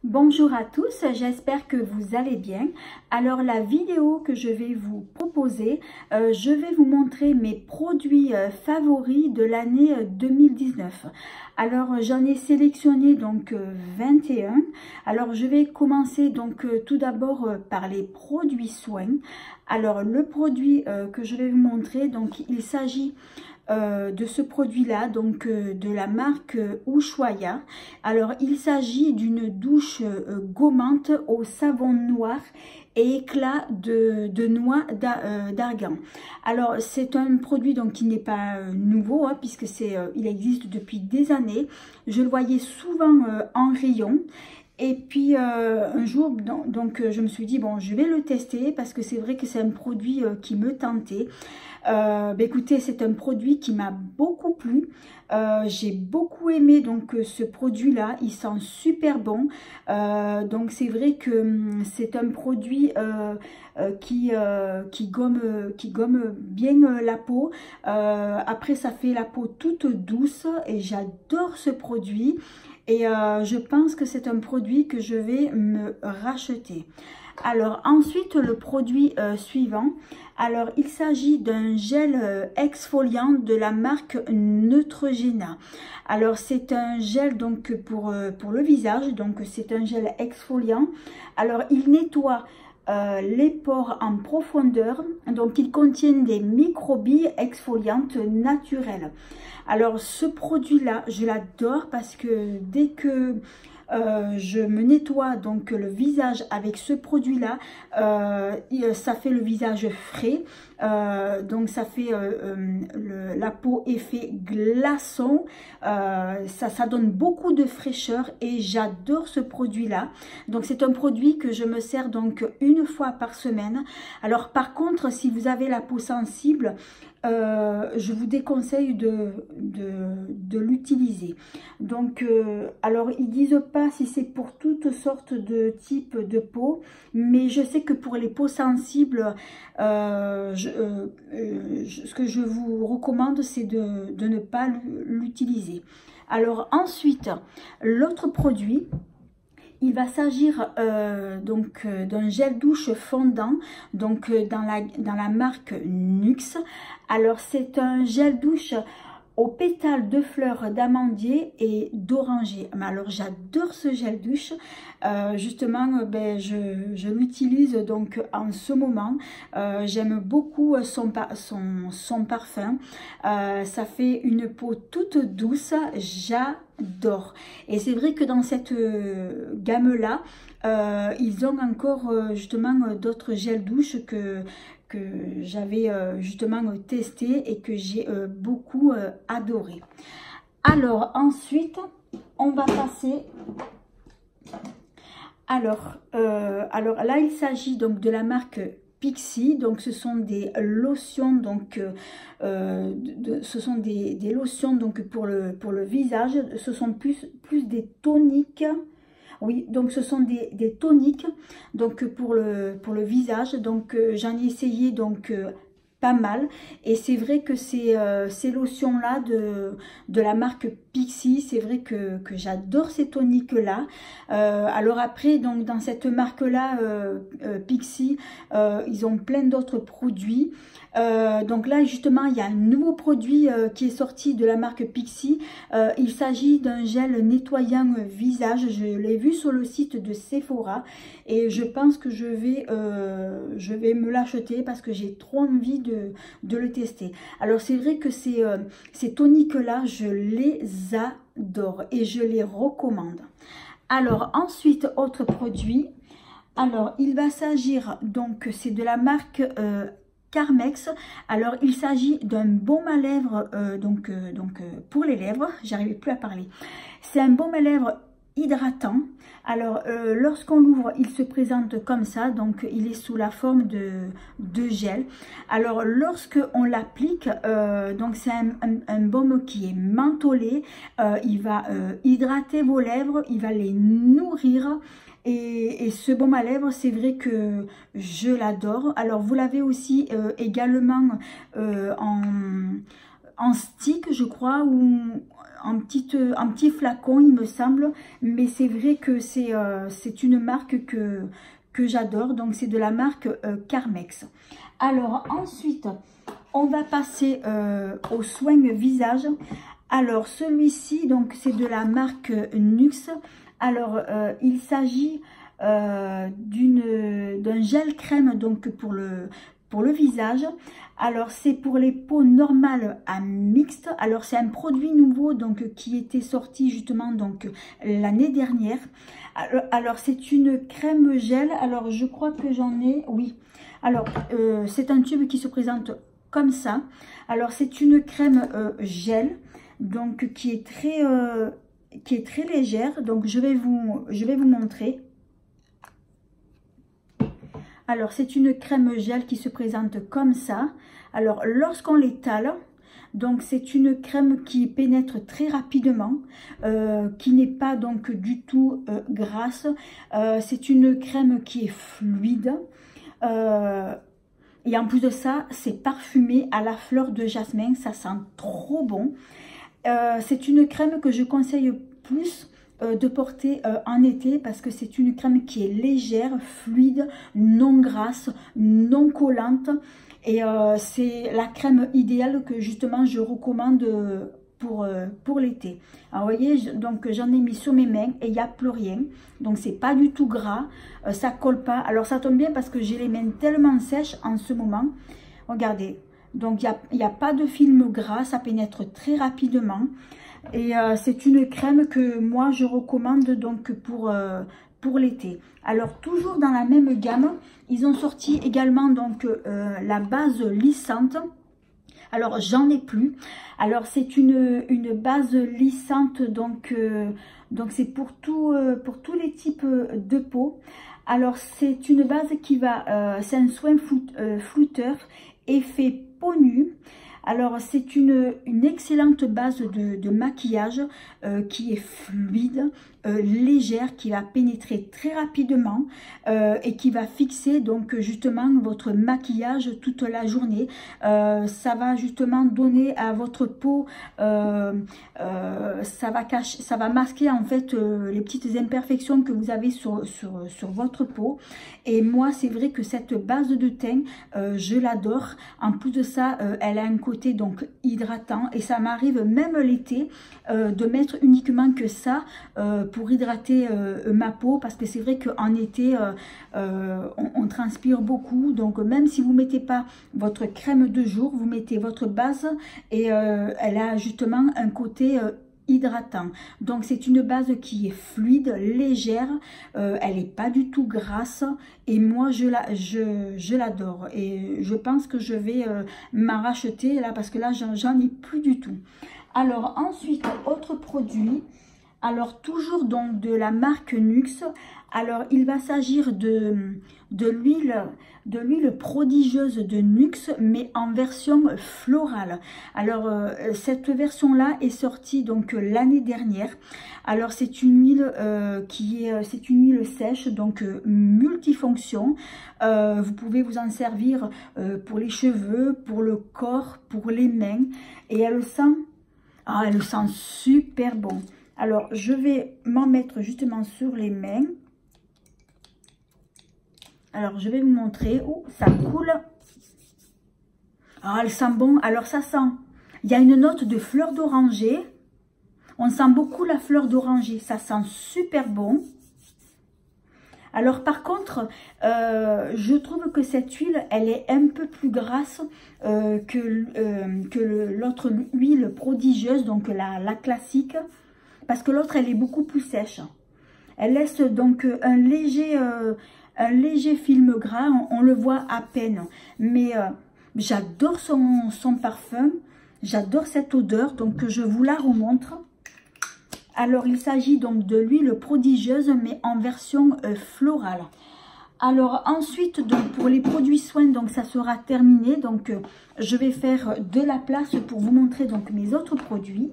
Bonjour à tous, j'espère que vous allez bien. Alors la vidéo que je vais vous proposer, je vais vous montrer mes produits favoris de l'année 2019. Alors j'en ai sélectionné donc 21. Alors je vais commencer donc tout d'abord par les produits soins. Alors le produit que je vais vous montrer, donc il s'agit de ce produit là, donc de la marque Ushuaïa. Alors il s'agit d'une douche gommante au savon noir et éclat de noix d'argan. Alors c'est un produit donc qui n'est pas nouveau hein, puisque il existe depuis des années. Je le voyais souvent en rayon. Et puis un jour, donc je me suis dit, bon, je vais le tester parce que c'est vrai que c'est un produit qui me tentait. Écoutez, c'est un produit qui m'a beaucoup plu. J'ai beaucoup aimé donc ce produit-là, il sent super bon. Donc c'est vrai que c'est un produit qui gomme bien la peau. Après, ça fait la peau toute douce et j'adore ce produit. Et je pense que c'est un produit que je vais me racheter. Alors ensuite, le produit suivant. Alors il s'agit d'un gel exfoliant de la marque Neutrogena. Alors c'est un gel donc pour le visage. Donc c'est un gel exfoliant. Alors il nettoie les pores en profondeur, donc ils contiennent des microbilles exfoliantes naturelles. Alors ce produit là je l'adore parce que dès que je me nettoie donc le visage avec ce produit là, ça fait le visage frais, donc ça fait la peau effet glaçon, ça donne beaucoup de fraîcheur et j'adore ce produit là. Donc c'est un produit que je me sers donc une fois par semaine. Alors par contre, si vous avez la peau sensible, je vous déconseille de l'utiliser. Donc alors ils disent pas si c'est pour toutes sortes de types de peau, mais je sais que pour les peaux sensibles, ce que je vous recommande c'est de ne pas l'utiliser. Alors ensuite, l'autre produit, il va s'agir donc d'un gel douche fondant, donc dans la marque Nuxe. Alors c'est un gel douche aux pétales de fleurs d'amandier et d'oranger. Alors j'adore ce gel douche. Justement, je l'utilise donc en ce moment. J'aime beaucoup son parfum. Ça fait une peau toute douce. J'adore. Et c'est vrai que dans cette gamme-là, ils ont encore justement d'autres gels douches que j'avais justement testé et que j'ai beaucoup adoré. Alors ensuite, on va passer... Alors là, il s'agit donc de la marque Pixi. Donc ce sont des lotions, donc ce sont des lotions donc pour le visage. Ce sont plus des toniques. Oui, donc ce sont des toniques donc pour le visage. Donc j'en ai essayé donc pas mal et c'est vrai que ces lotions là de la marque Pixi, c'est vrai que j'adore ces toniques là. Alors après, donc dans cette marque là Pixi, ils ont plein d'autres produits. Donc là justement il y a un nouveau produit qui est sorti de la marque Pixi. Il s'agit d'un gel nettoyant visage. Je l'ai vu sur le site de Sephora et je pense que je vais me l'acheter parce que j'ai trop envie de le tester. Alors c'est vrai que ces toniques là je les adore et je les recommande. Alors ensuite, autre produit. Alors il va s'agir donc, c'est de la marque Carmex. Alors il s'agit d'un baume à lèvres pour les lèvres, j'arrivais plus à parler. C'est un baume à lèvres hydratant. Alors lorsqu'on l'ouvre, il se présente comme ça, donc il est sous la forme de gel. Alors lorsque on l'applique, donc c'est un baume qui est mentholé, il va hydrater vos lèvres, il va les nourrir. Et ce baume à lèvres, c'est vrai que je l'adore. Alors vous l'avez aussi également en stick, je crois, ou en petit flacon, il me semble. Mais c'est vrai que c'est une marque que j'adore. Donc, c'est de la marque Carmex. Alors, ensuite, on va passer au soin visage. Alors, celui-ci, donc, c'est de la marque Nuxe. Alors, il s'agit d'un gel crème donc pour le visage. Alors c'est pour les peaux normales à mixtes. Alors c'est un produit nouveau donc qui était sorti justement donc l'année dernière. Alors c'est une crème gel. Alors je crois que j'en ai, oui. Alors c'est un tube qui se présente comme ça. Alors c'est une crème gel donc qui est très légère. Donc je vais vous montrer. Alors, c'est une crème gel qui se présente comme ça. Alors, lorsqu'on l'étale, donc c'est une crème qui pénètre très rapidement, qui n'est pas donc du tout grasse. C'est une crème qui est fluide. Et en plus de ça, c'est parfumé à la fleur de jasmin. Ça sent trop bon. C'est une crème que je conseille plus de porter en été parce que c'est une crème qui est légère, fluide, non grasse, non collante et c'est la crème idéale que justement je recommande pour l'été. Alors vous voyez, donc j'en ai mis sur mes mains et il n'y a plus rien, donc c'est pas du tout gras, ça colle pas. Alors ça tombe bien parce que j'ai les mains tellement sèches en ce moment, regardez, donc il n'y a pas de film gras, ça pénètre très rapidement. Et c'est une crème que moi je recommande donc pour l'été. Alors toujours dans la même gamme, ils ont sorti également donc la base lissante. Alors j'en ai plus. Alors c'est une base lissante donc c'est pour tous les types de peau. Alors c'est une base qui va, c'est un soin flouteur effet peau nue. Alors c'est une excellente base de maquillage qui est fluide, légère, qui va pénétrer très rapidement et qui va fixer donc justement votre maquillage toute la journée. Ça va justement donner à votre peau, ça va masquer en fait les petites imperfections que vous avez sur votre peau. Et moi c'est vrai que cette base de teint, je l'adore. En plus de ça, elle a un côté donc hydratant et ça m'arrive même l'été de mettre uniquement que ça pour hydrater ma peau parce que c'est vrai qu'en été on transpire beaucoup, donc même si vous mettez pas votre crème de jour, vous mettez votre base et elle a justement un côté hydratant. Donc c'est une base qui est fluide, légère, elle n'est pas du tout grasse et moi je l'adore et je pense que je vais m'en racheter là parce que là j'en ai plus du tout. Alors ensuite, autre produit, alors toujours donc de la marque Nuxe. Alors il va s'agir de l'huile prodigieuse de Nuxe mais en version florale. Alors cette version là est sortie donc l'année dernière. Alors c'est une huile c'est une huile sèche donc multifonction. Vous pouvez vous en servir pour les cheveux, pour le corps, pour les mains et elle sent super bon. Alors je vais m'en mettre justement sur les mains. Alors, je vais vous montrer. Oh, ça coule. Ah, elle sent bon. Alors, ça sent. Il y a une note de fleur d'oranger. On sent beaucoup la fleur d'oranger. Ça sent super bon. Alors, par contre, je trouve que cette huile, elle est un peu plus grasse que l'autre huile prodigieuse, donc la classique. Parce que l'autre, elle est beaucoup plus sèche. Elle laisse donc un léger film gras, on le voit à peine. Mais j'adore son parfum, j'adore cette odeur, donc je vous la remontre. Alors il s'agit donc de l'huile prodigieuse, mais en version florale. Alors ensuite, donc, pour les produits soins, donc ça sera terminé. Donc je vais faire de la place pour vous montrer donc mes autres produits.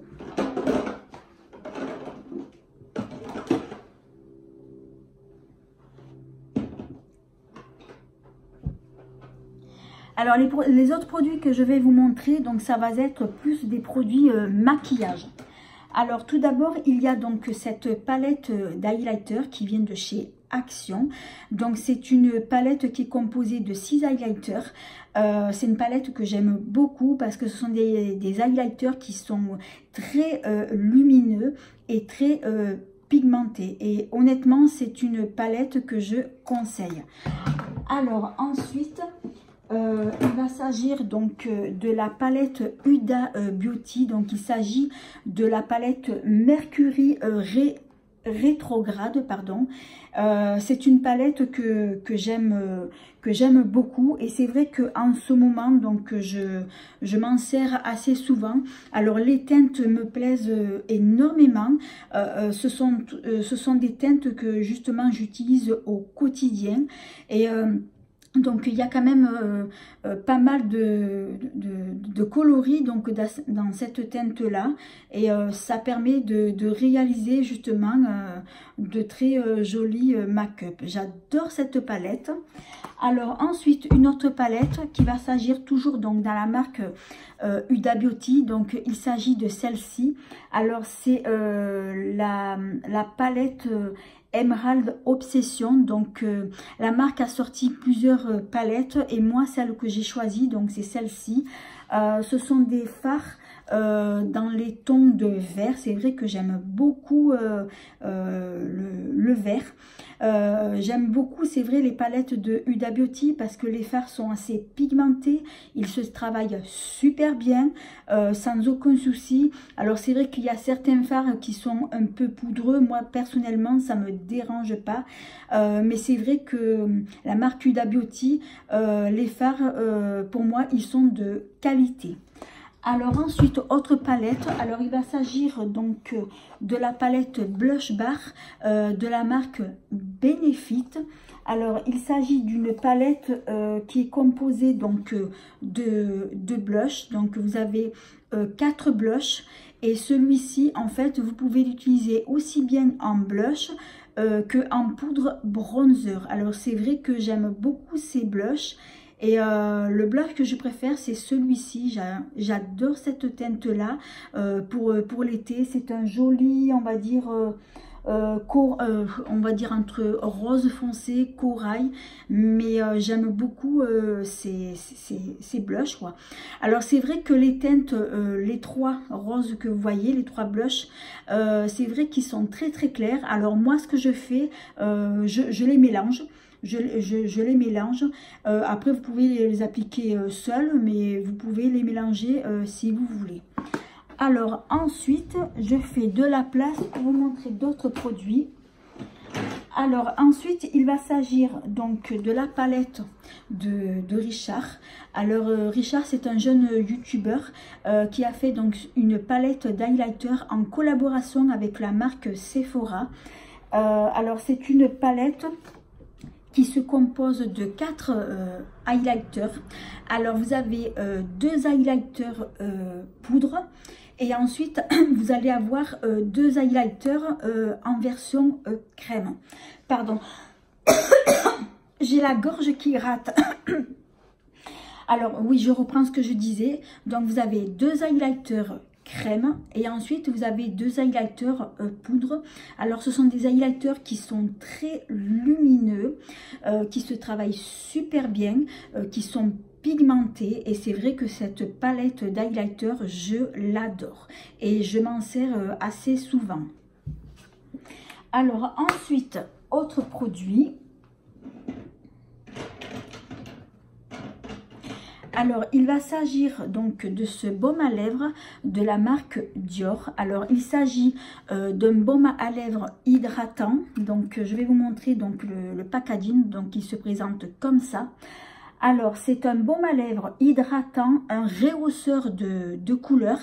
Alors les autres produits que je vais vous montrer, donc ça va être plus des produits maquillage. Alors tout d'abord, il y a donc cette palette d'highlighter qui vient de chez Action. Donc c'est une palette qui est composée de 6 highlighters. C'est une palette que j'aime beaucoup parce que ce sont des highlighters qui sont très lumineux et très pigmentés. Et honnêtement, c'est une palette que je conseille. Alors ensuite, il va s'agir donc de la palette Huda Beauty. Donc il s'agit de la palette Mercury rétrograde, pardon. C'est une palette que j'aime beaucoup, et c'est vrai que en ce moment donc je m'en sers assez souvent. Alors les teintes me plaisent énormément. Ce sont des teintes que justement j'utilise au quotidien, et donc il y a quand même pas mal de coloris donc dans cette teinte là, et ça permet de réaliser justement de très jolis make-up. J'adore cette palette. Alors ensuite, une autre palette qui va s'agir toujours donc dans la marque Huda Beauty. Donc il s'agit de celle-ci. Alors c'est la palette Emerald Obsession. Donc la marque a sorti plusieurs palettes, et moi celle que j'ai choisie donc c'est celle-ci. Ce sont des fards dans les tons de vert. C'est vrai que j'aime beaucoup le vert. J'aime beaucoup, c'est vrai, les palettes de Huda Beauty parce que les fards sont assez pigmentés. Ils se travaillent super bien, sans aucun souci. Alors c'est vrai qu'il y a certains fards qui sont un peu poudreux. Moi personnellement ça me dérange pas, mais c'est vrai que la marque Huda Beauty, les fards pour moi ils sont de qualité. Alors ensuite, autre palette. Alors il va s'agir donc de la palette Blush Bar de la marque Benefit. Alors il s'agit d'une palette qui est composée donc de blush. Donc vous avez 4 blushs, et celui-ci en fait vous pouvez l'utiliser aussi bien en blush que en poudre bronzer. Alors c'est vrai que j'aime beaucoup ces blushs. Et le blush que je préfère, c'est celui-ci. J'adore cette teinte-là pour l'été. C'est un joli, on va dire, entre rose foncé, corail. Mais j'aime beaucoup ces blushs, quoi. Alors c'est vrai que les teintes, les 3 roses que vous voyez, les 3 blushs, c'est vrai qu'ils sont très très clairs. Alors moi, ce que je fais, je les mélange. Je les mélange. Après, vous pouvez les appliquer seuls, mais vous pouvez les mélanger si vous voulez. Alors, ensuite, je fais de la place pour vous montrer d'autres produits. Alors, ensuite, il va s'agir donc de la palette de Richard. Alors, Richard, c'est un jeune youtubeur qui a fait donc une palette d'highlighter en collaboration avec la marque Sephora. Alors, c'est une palette qui se compose de 4 highlighters. Alors vous avez 2 highlighters poudre, et ensuite vous allez avoir 2 highlighters en version crème. Pardon, j'ai la gorge qui rate. Alors oui, je reprends ce que je disais. Donc vous avez 2 highlighters crème, et ensuite vous avez 2 highlighters poudre. Alors ce sont des highlighters qui sont très lumineux, qui se travaillent super bien, qui sont pigmentés, et c'est vrai que cette palette d'highlighter je l'adore et je m'en sers assez souvent. Alors ensuite, autre produit. Alors, il va s'agir donc de ce baume à lèvres de la marque Dior. Alors, il s'agit d'un baume à lèvres hydratant. Donc, je vais vous montrer donc le packaging. Donc, il se présente comme ça. Alors, c'est un baume à lèvres hydratant, un rehausseur de couleur,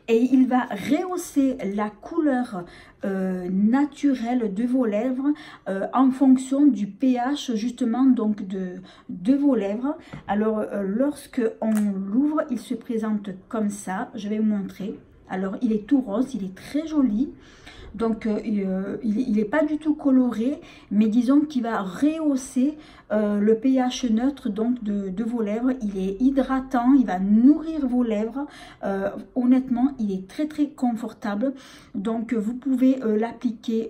et il va rehausser la couleur naturelle de vos lèvres en fonction du pH justement donc de vos lèvres. Alors, lorsque on l'ouvre, il se présente comme ça. Je vais vous montrer. Alors, il est tout rose, il est très joli. Donc il n'est pas du tout coloré, mais disons qu'il va rehausser le pH neutre donc de vos lèvres. Il est hydratant, il va nourrir vos lèvres. Honnêtement, il est très très confortable. Donc vous pouvez l'appliquer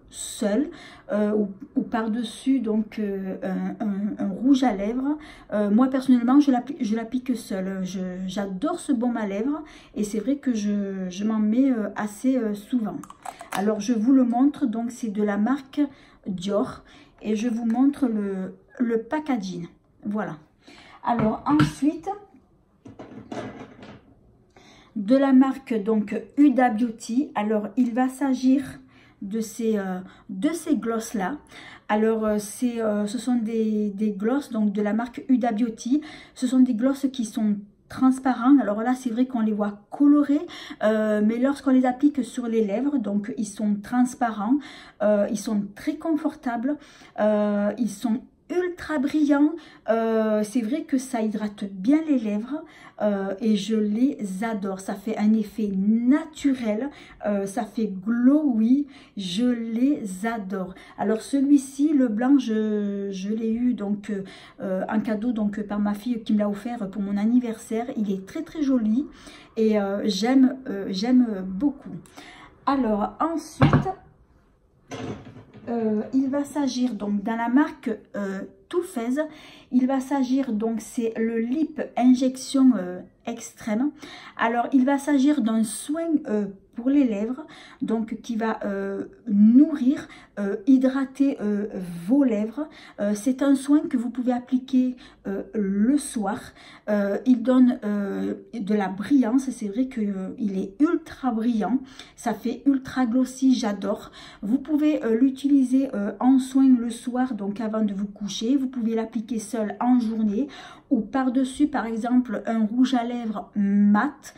seul ou par-dessus donc un rouge à lèvres. Moi personnellement, je l'applique seul. J'adore ce baume à lèvres et c'est vrai que je m'en mets assez souvent. Alors je vous le montre, donc c'est de la marque Dior et je vous montre le packaging. Voilà. Alors ensuite, de la marque donc Huda Beauty. Alors il va s'agir de ces glosses là. Alors ce sont des glosses donc de la marque Huda Beauty. Ce sont des glosses qui sont transparents. Alors là c'est vrai qu'on les voit colorés, mais lorsqu'on les applique sur les lèvres, donc ils sont transparents, ils sont très confortables, ils sont ultra brillant. C'est vrai que ça hydrate bien les lèvres et je les adore. Ça fait un effet naturel, ça fait glowy, je les adore. Alors celui-ci, le blanc, je l'ai eu donc en cadeau donc par ma fille qui me l'a offert pour mon anniversaire. Il est très très joli et j'aime beaucoup. Alors ensuite, il va s'agir donc dans la marque Too Faced, il va s'agir donc c'est le lip injection extrême. Alors il va s'agir d'un soin pour les lèvres, donc qui va nourrir, hydrater vos lèvres. C'est un soin que vous pouvez appliquer le soir. Il donne de la brillance, c'est vrai qu'il est ultra brillant, ça fait ultra glossy, j'adore. Vous pouvez l'utiliser en soin le soir, donc avant de vous coucher. Vous pouvez l'appliquer seul en journée ou par-dessus par exemple un rouge à lèvres mat.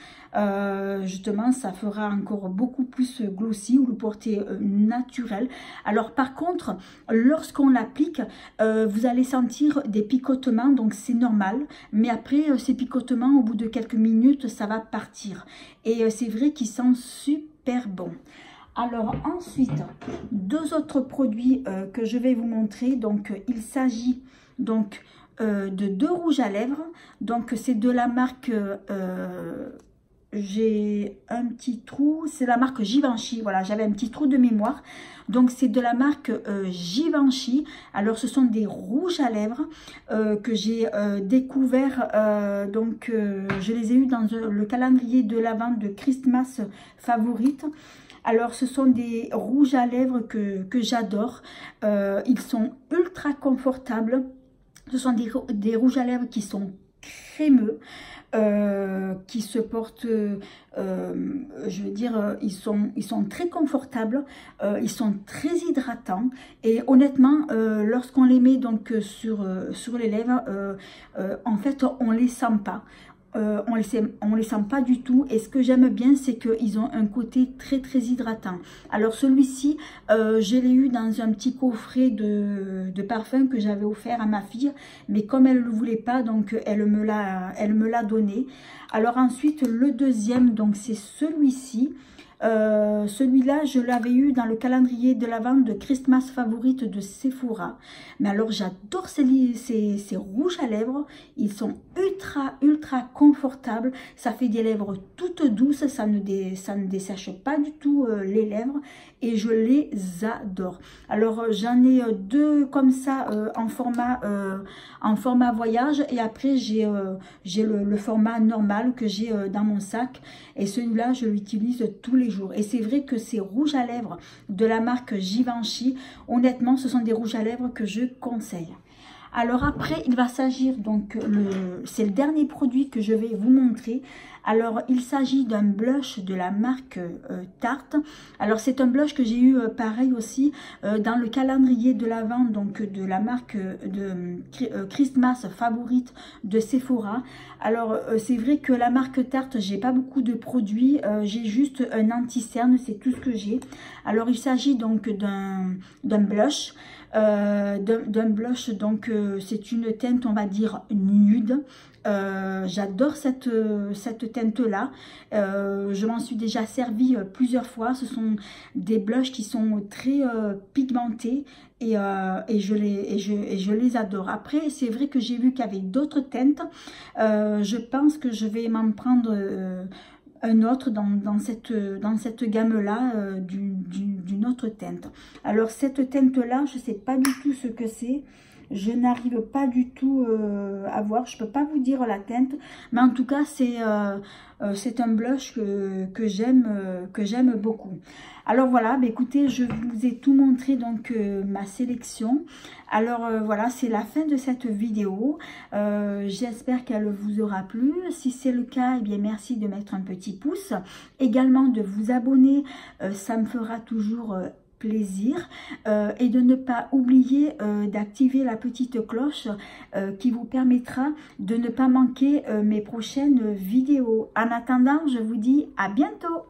Justement ça fera encore beaucoup plus glossy ou le porter naturel. Alors par contre lorsqu'on l'applique vous allez sentir des picotements, donc c'est normal, mais après ces picotements au bout de quelques minutes ça va partir et c'est vrai qu'il sent super bon. Alors ensuite, deux autres produits que je vais vous montrer. Donc il s'agit donc de deux rouges à lèvres. Donc c'est de la marque, j'ai un petit trou, c'est la marque Givenchy. Voilà, j'avais un petit trou de mémoire. Donc c'est de la marque Givenchy. Alors ce sont des rouges à lèvres que j'ai découvert. Donc je les ai eus dans le calendrier de l'Avent de Christmas Favorite. Alors ce sont des rouges à lèvres que j'adore. Ils sont ultra confortables. Ce sont des rouges à lèvres qui sont crémeux, qui se portent, je veux dire, ils sont très confortables, ils sont très hydratants et honnêtement, lorsqu'on les met donc sur les lèvres, en fait, on les sent pas. On les sent pas du tout et ce que j'aime bien c'est qu'ils ont un côté très très hydratant. Alors celui-ci je l'ai eu dans un petit coffret de parfum que j'avais offert à ma fille, mais comme elle ne le voulait pas donc elle me l'a donné. Alors ensuite le deuxième donc c'est celui-ci. Celui-là, je l'avais eu dans le calendrier de l'Avent de Christmas Favorite de Sephora. Mais alors, j'adore ces rouges à lèvres. Ils sont ultra confortables. Ça fait des lèvres toutes douces. Ça ne dessèche pas du tout les lèvres. Et je les adore. Alors, j'en ai deux comme ça en format voyage. Et après, j'ai le format normal que j'ai dans mon sac. Et celui-là, je l'utilise tous les jours. Et c'est vrai que ces rouges à lèvres de la marque Givenchy, honnêtement, ce sont des rouges à lèvres que je conseille. Alors après, il va s'agir donc, c'est le dernier produit que je vais vous montrer. Alors, il s'agit d'un blush de la marque Tarte. Alors, c'est un blush que j'ai eu pareil aussi dans le calendrier de l'Avent, donc de la marque de Christmas Favorite de Sephora. Alors, c'est vrai que la marque Tarte, j'ai pas beaucoup de produits. J'ai juste un anti-cerne, c'est tout ce que j'ai. Alors, il s'agit donc d'un blush. d'un blush. Donc c'est une teinte, on va dire, nude. J'adore cette teinte là. Je m'en suis déjà servi plusieurs fois. Ce sont des blushs qui sont très pigmentés et je les adore. Après, c'est vrai que j'ai vu qu'il y avait d'autres teintes. Je pense que je vais m'en prendre un autre dans cette gamme là, d'une autre teinte. Alors cette teinte là, je sais pas du tout ce que c'est. Je n'arrive pas du tout à voir. Je peux pas vous dire la teinte, mais en tout cas c'est un blush que j'aime beaucoup. Alors voilà, bah écoutez, je vous ai tout montré, donc ma sélection. Alors voilà, c'est la fin de cette vidéo. J'espère qu'elle vous aura plu. Si c'est le cas, eh bien merci de mettre un petit pouce. Également de vous abonner, ça me fera toujours plaisir, et de ne pas oublier d'activer la petite cloche qui vous permettra de ne pas manquer mes prochaines vidéos. En attendant, je vous dis à bientôt.